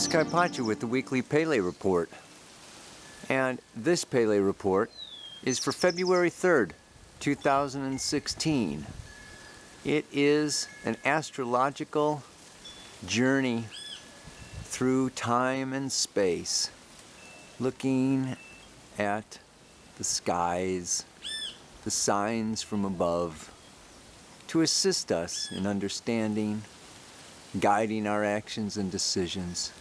Kaipachi with the weekly Pele report. And this Pele report is for February 3rd, 2016. It is an astrological journey through time and space, looking at the skies, the signs from above, to assist us in understanding, guiding our actions and decisions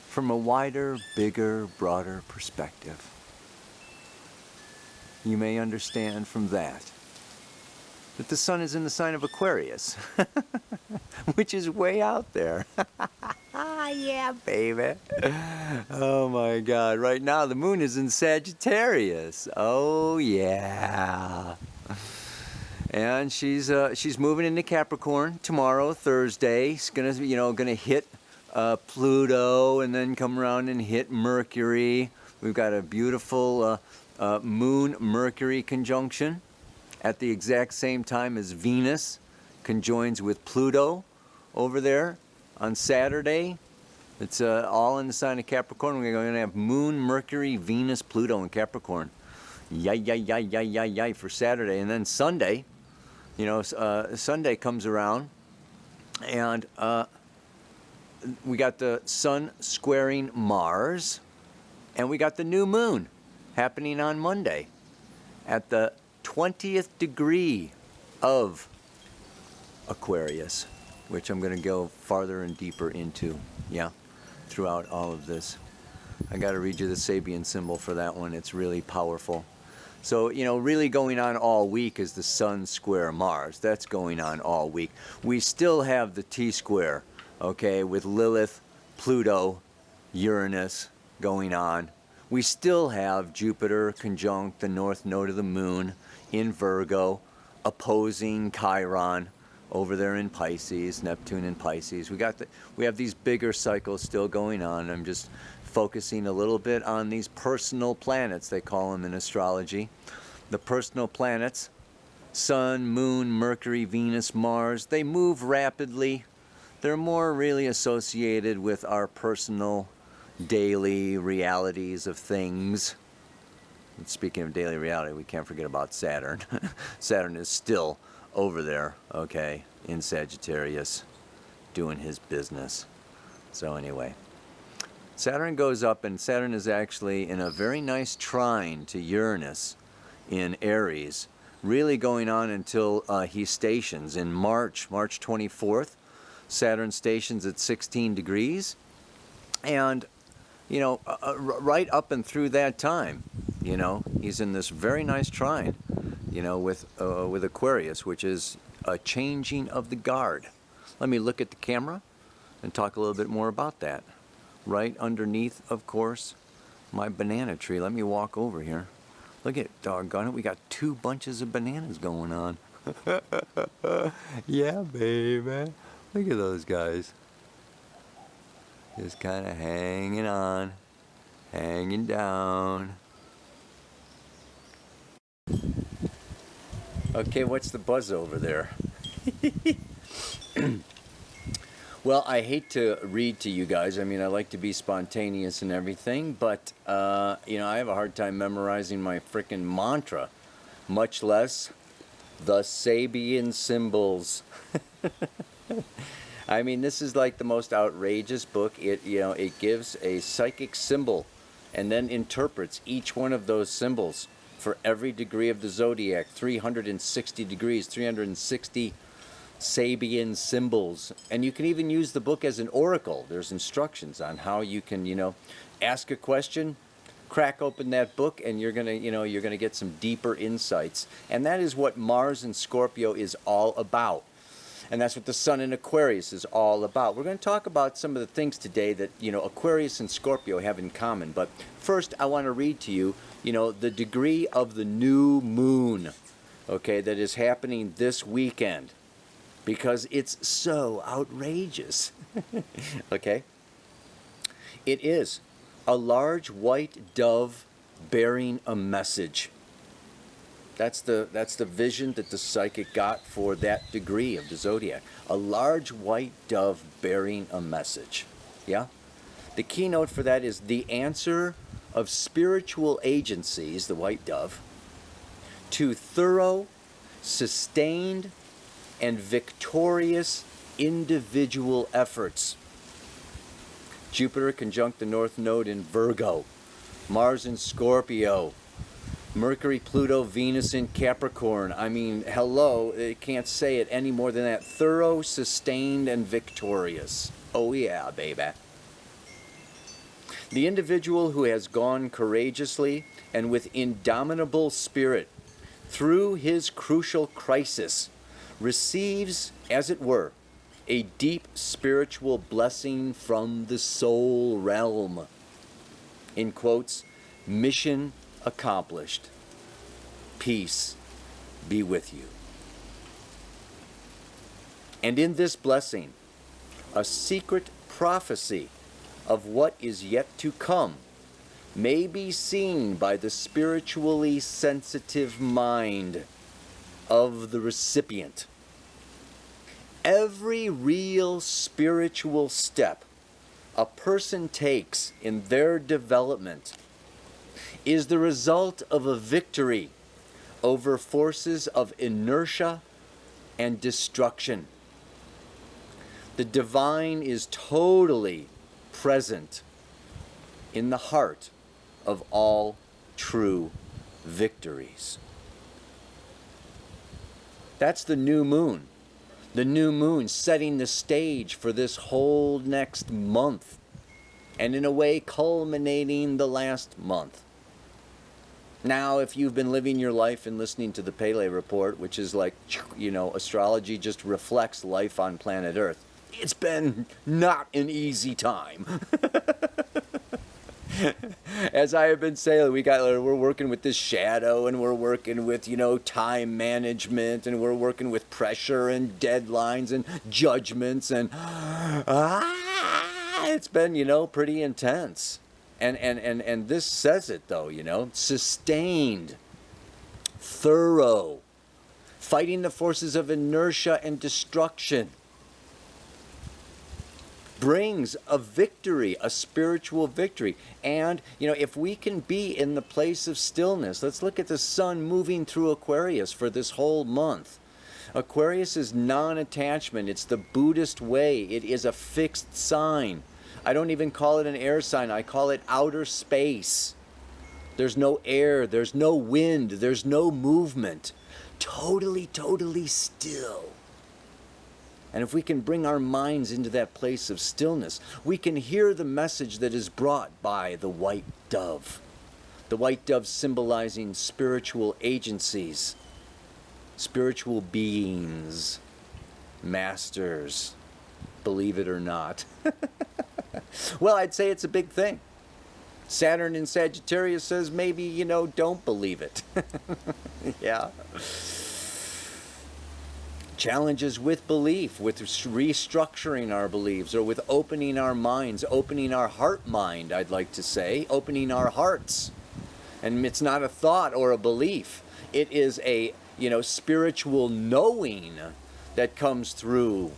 from a wider, bigger, broader perspective. You may understand from that the sun is in the sign of Aquarius, which is way out there. Yeah, baby. Oh my God, right now the moon is in Sagittarius. Oh yeah. And she's moving into Capricorn tomorrow, Thursday. She's gonna hit Pluto and then come around and hit Mercury. We've got a beautiful Moon-Mercury conjunction at the exact same time as Venus conjoins with Pluto over there on Saturday. It's all in the sign of Capricorn. We're going to have Moon, Mercury, Venus, Pluto in Capricorn. Yay for Saturday. And then Sunday, Sunday comes around and we got the sun squaring Mars, and we got the new moon happening on Monday at the 20th degree of Aquarius, which I'm going to go farther and deeper into, throughout all of this. I got to read you the Sabian symbol for that one. It's really powerful. So, really going on all week is the sun square Mars. That's going on all week. We still have the T-square, okay, with Lilith, Pluto, Uranus going on. We still have Jupiter conjunct the north node of the moon in Virgo, opposing Chiron over there in Pisces, Neptune in Pisces. We have these bigger cycles still going on. I'm just focusing a little bit on these personal planets, they call them in astrology. The personal planets, Sun, Moon, Mercury, Venus, Mars, they move rapidly. They're more really associated with our personal daily realities of things. And speaking of daily reality, we can't forget about Saturn. Saturn is still over there, okay, in Sagittarius, doing his business. So anyway, Saturn goes up, and Saturn is actually in a very nice trine to Uranus in Aries, really going on until he stations in March 24th. Saturn stations at 16 degrees, and right up and through that time, he's in this very nice trine, with Aquarius, which is a changing of the guard. Let me look at the camera and talk a little bit more about that. Right underneath, of course, my banana tree. Let me walk over here. Look at, doggone it, we got 2 bunches of bananas going on. Yeah, baby. Look at those guys. Just kind of hanging on, hanging down. Okay, what's the buzz over there? Well, I hate to read to you guys. I mean, I like to be spontaneous and everything, but, I have a hard time memorizing my frickin' mantra, much less the Sabian symbols. I mean, this is like the most outrageous book. It gives a psychic symbol and then interprets each one of those symbols for every degree of the zodiac, 360 degrees, 360 Sabian symbols. And you can even use the book as an oracle. There's instructions on how you can, ask a question, crack open that book, and you're gonna get some deeper insights. And that is what Mars in Scorpio is all about. And that's what the sun in Aquarius is all about. We're going to talk about some of the things today that, Aquarius and Scorpio have in common. But first, I want to read to you, the degree of the new moon, okay, that is happening this weekend, because it's so outrageous. Okay? It is a large white dove bearing a message. That's the vision that the psychic got for that degree of the zodiac. A large white dove bearing a message. Yeah? The keynote for that is the answer of spiritual agencies, the white dove, to thorough, sustained, and victorious individual efforts. Jupiter conjunct the North Node in Virgo, Mars in Scorpio, Mercury, Pluto, Venus in Capricorn. I mean, hello, it can't say it any more than that. Thorough, sustained, and victorious. Oh yeah, baby. The individual who has gone courageously and with indomitable spirit through his crucial crisis receives, as it were, a deep spiritual blessing from the soul realm. In quotes, mission accomplished. Peace be with you. And in this blessing, a secret prophecy of what is yet to come may be seen by the spiritually sensitive mind of the recipient. Every real spiritual step a person takes in their development is the result of a victory over forces of inertia and destruction. The divine is totally present in the heart of all true victories. That's the new moon. The new moon setting the stage for this whole next month, and in a way culminating the last month. Now, if you've been living your life and listening to the Pele Report, which is like, you know, astrology just reflects life on planet Earth, it's been not an easy time. As I have been saying, we're working with this shadow, and we're working with, you know, time management, and we're working with pressure and deadlines and judgments, and it's been, you know, pretty intense. And this says it though, you know, sustained, thorough, fighting the forces of inertia and destruction, brings a victory, a spiritual victory. And, you know, if we can be in the place of stillness, let's look at the sun moving through Aquarius for this whole month. Aquarius is non-attachment. It's the Buddhist way. It is a fixed sign. I don't even call it an air sign. I call it outer space. There's no air. There's no wind. There's no movement. Totally, totally still. And if we can bring our minds into that place of stillness, we can hear the message that is brought by the white dove. The white dove symbolizing spiritual agencies, spiritual beings, masters, believe it or not. Well, I'd say it's a big thing. Saturn in Sagittarius says maybe, you know, don't believe it. Yeah. Challenges with belief, with restructuring our beliefs, or with opening our minds, opening our heart mind, I'd like to say, opening our hearts. And it's not a thought or a belief. It is a, you know, spiritual knowing that comes through.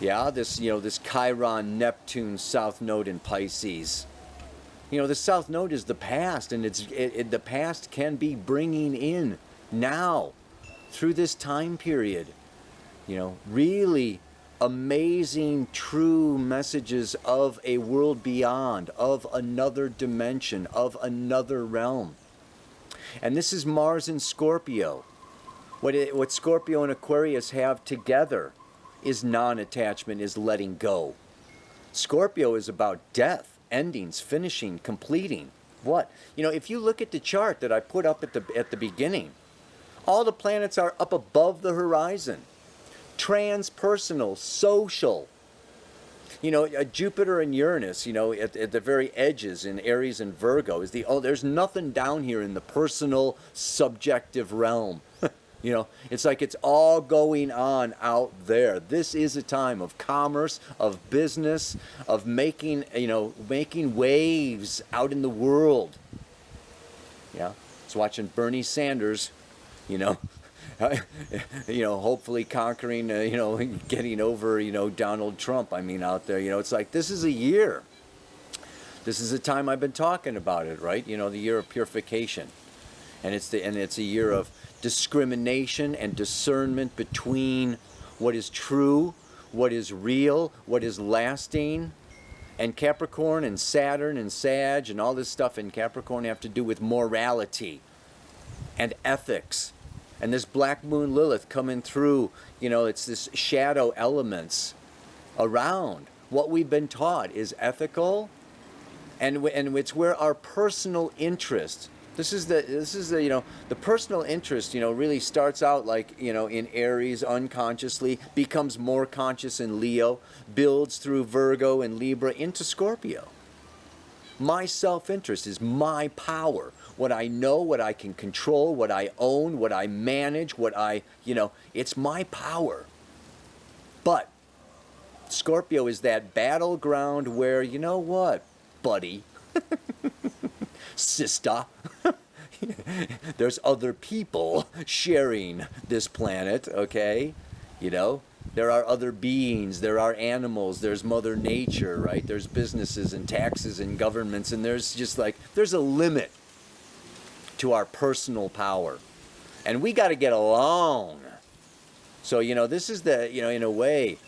Yeah, this, you know, this Chiron, Neptune, South Node in Pisces. You know, the South Node is the past, and the past can be bringing in now, through this time period. You know, really amazing, true messages of a world beyond, of another dimension, of another realm. And this is Mars in Scorpio. What Scorpio and Aquarius have together is non-attachment, is letting go. Scorpio is about death, endings, finishing, completing. What? You know, if you look at the chart that I put up at the beginning, all the planets are up above the horizon. Transpersonal, social. You know, Jupiter and Uranus, you know, at the very edges in Aries and Virgo is there's nothing down here in the personal, subjective realm. You know, it's like it's all going on out there. This is a time of commerce, of business, of making, you know, making waves out in the world. Yeah, it's watching Bernie Sanders, you know, you know, hopefully conquering, you know, getting over, you know, Donald Trump. I mean, out there, you know, it's like this is a year. This is the time I've been talking about it, right? You know, the year of purification. And it's a year of discrimination and discernment between what is true, what is real, what is lasting. And Capricorn and Saturn and Sag and all this stuff in Capricorn have to do with morality and ethics. And this black moon Lilith coming through, you know, it's this shadow elements around. What we've been taught is ethical, and it's where our personal interest. This is the you know, the personal interest, you know, really starts out like, you know, in Aries unconsciously, becomes more conscious in Leo, builds through Virgo and Libra into Scorpio. My self-interest is my power. What I know, what I can control, what I own, what I manage, what I, you know, it's my power. But Scorpio is that battleground where, you know what, buddy, sister, there's other people sharing this planet, okay? You know, there are other beings, there are animals, there's Mother Nature, right? There's businesses and taxes and governments, and there's just like, there's a limit to our personal power. And we got to get along. So, you know, this is the, you know, in a way,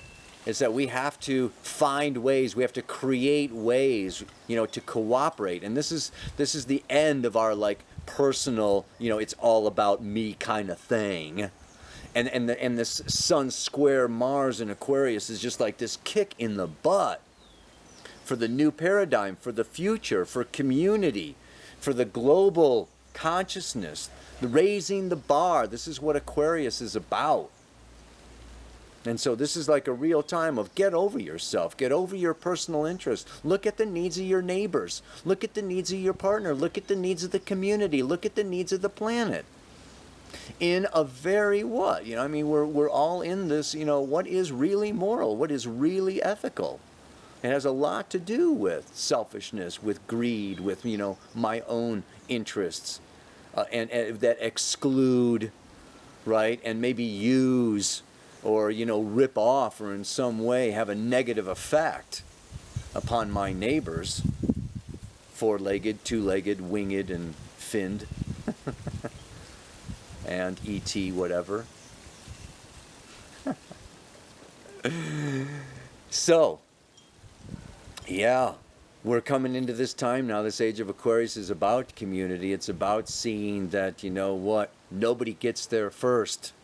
is that we have to find ways, we have to create ways, you know, to cooperate. And this is the end of our, like, personal, you know, it's all about me kind of thing. And this Sun square Mars in Aquarius is just like this kick in the butt for the new paradigm, for the future, for community, for the global consciousness, the raising the bar. This is what Aquarius is about. And so this is like a real time of get over yourself, get over your personal interest, look at the needs of your neighbors, look at the needs of your partner, look at the needs of the community, look at the needs of the planet. In a very what? You know, I mean, we're all in this, you know, what is really moral, what is really ethical. It has a lot to do with selfishness, with greed, with, you know, my own interests, and that exclude, right, and maybe use or, you know, rip off or in some way have a negative effect upon my neighbors, four-legged, two-legged, winged, and finned, and E.T. whatever. So, yeah, we're coming into this time now. This Age of Aquarius is about community. It's about seeing that, you know what, nobody gets there first.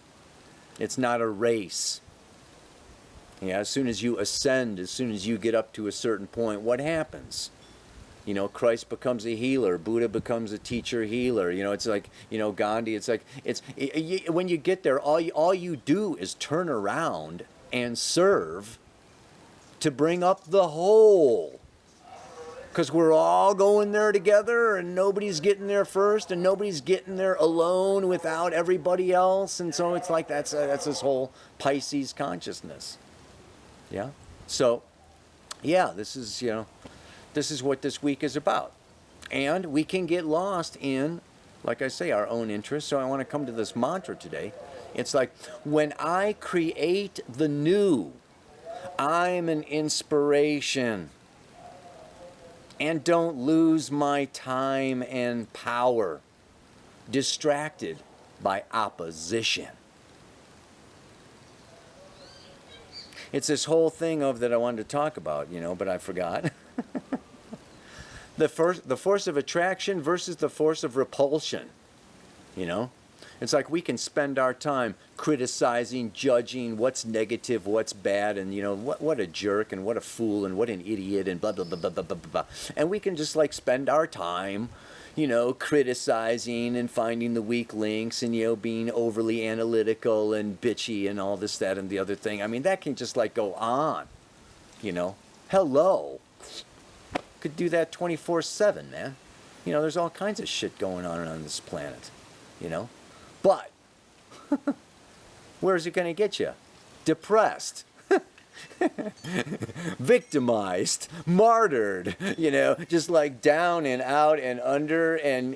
It's not a race. Yeah, as soon as you ascend, as soon as you get up to a certain point, what happens? You know, Christ becomes a healer. Buddha becomes a teacher healer. You know, it's like, you know, Gandhi. It's like, when you get there, all you do is turn around and serve to bring up the whole. Because we're all going there together, and nobody's getting there first, and nobody's getting there alone without everybody else. And so it's like that's this whole Pisces consciousness. Yeah. So, yeah, this is, you know, this is what this week is about. And we can get lost in, like I say, our own interests. So I want to come to this mantra today. It's like, when I create the new, I'm an inspiration. And don't lose my time and power distracted by opposition. It's this whole thing of that I wanted to talk about, you know, but I forgot. The force of attraction versus the force of repulsion, you know. It's like we can spend our time criticizing, judging what's negative, what's bad, and, you know, what a jerk and what a fool and what an idiot and blah, blah, blah, blah, blah, blah, blah. And we can just, like, spend our time, you know, criticizing and finding the weak links and, you know, being overly analytical and bitchy and all this, that, and the other thing. I mean, that can just, like, go on, you know. Hello. Could do that 24/7, man. You know, there's all kinds of shit going on this planet, you know. But where's it going to get you? Depressed, victimized, martyred, you know, just like down and out and under, and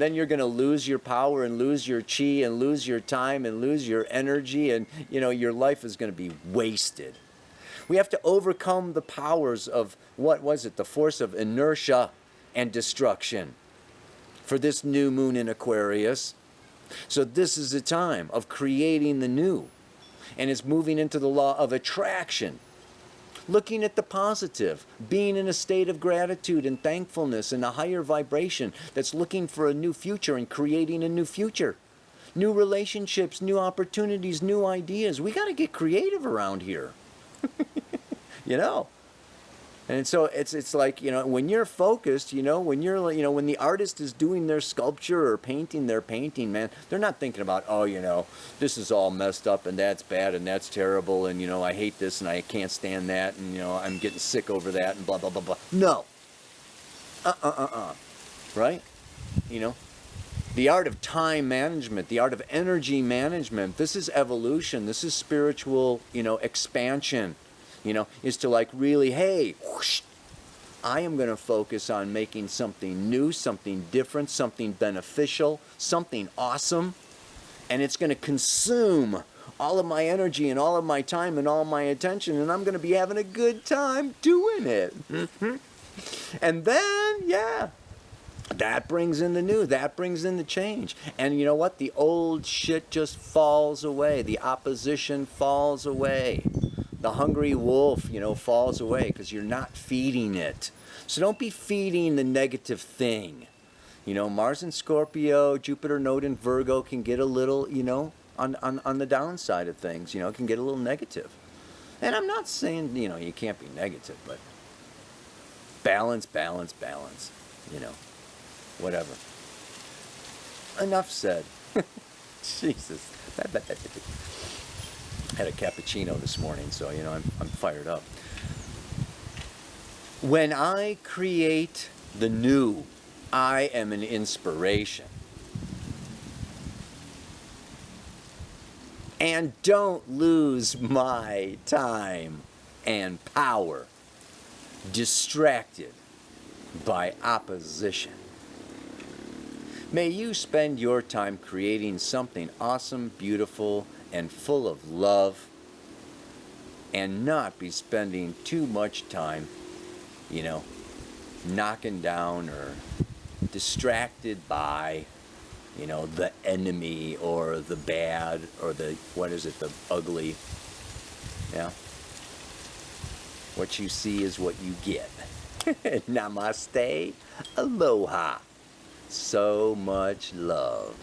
then you're going to lose your power and lose your chi and lose your time and lose your energy, and, you know, your life is going to be wasted. We have to overcome the powers of, what was it, the force of inertia and destruction for this new moon in Aquarius. So this is a time of creating the new. And it's moving into the law of attraction. Looking at the positive, being in a state of gratitude and thankfulness and a higher vibration that's looking for a new future and creating a new future. New relationships, new opportunities, new ideas. We got to get creative around here. You know? And so it's like, you know, when you're focused, you know, when you're, you know, when the artist is doing their sculpture or painting their painting, man, they're not thinking about, oh, you know, this is all messed up and that's bad and that's terrible and, you know, I hate this and I can't stand that and, you know, I'm getting sick over that and blah, blah, blah, blah. No. Right? You know? The art of time management, the art of energy management, this is evolution, this is spiritual, you know, expansion. You know, is to like really, hey, whoosh, I am going to focus on making something new, something different, something beneficial, something awesome. And it's going to consume all of my energy and all of my time and all my attention. And I'm going to be having a good time doing it. And then, yeah, that brings in the new. That brings in the change. And you know what? The old shit just falls away. The opposition falls away. The hungry wolf, you know, falls away because you're not feeding it. So don't be feeding the negative thing. You know, Mars in Scorpio, Jupiter node in Virgo can get a little, you know, on the downside of things, you know, it can get a little negative. And I'm not saying, you know, you can't be negative, but balance, balance, balance, you know, whatever. Enough said. Jesus. Had a cappuccino this morning, so, you know, I'm fired up. When I create the new, I am an inspiration. And don't lose my time and power distracted by opposition. May you spend your time creating something awesome, beautiful, and full of love, and not be spending too much time, you know, knocking down or distracted by, you know, the enemy or the bad or the, what is it, the ugly. Yeah. What you see is what you get. Namaste. Aloha. So much love.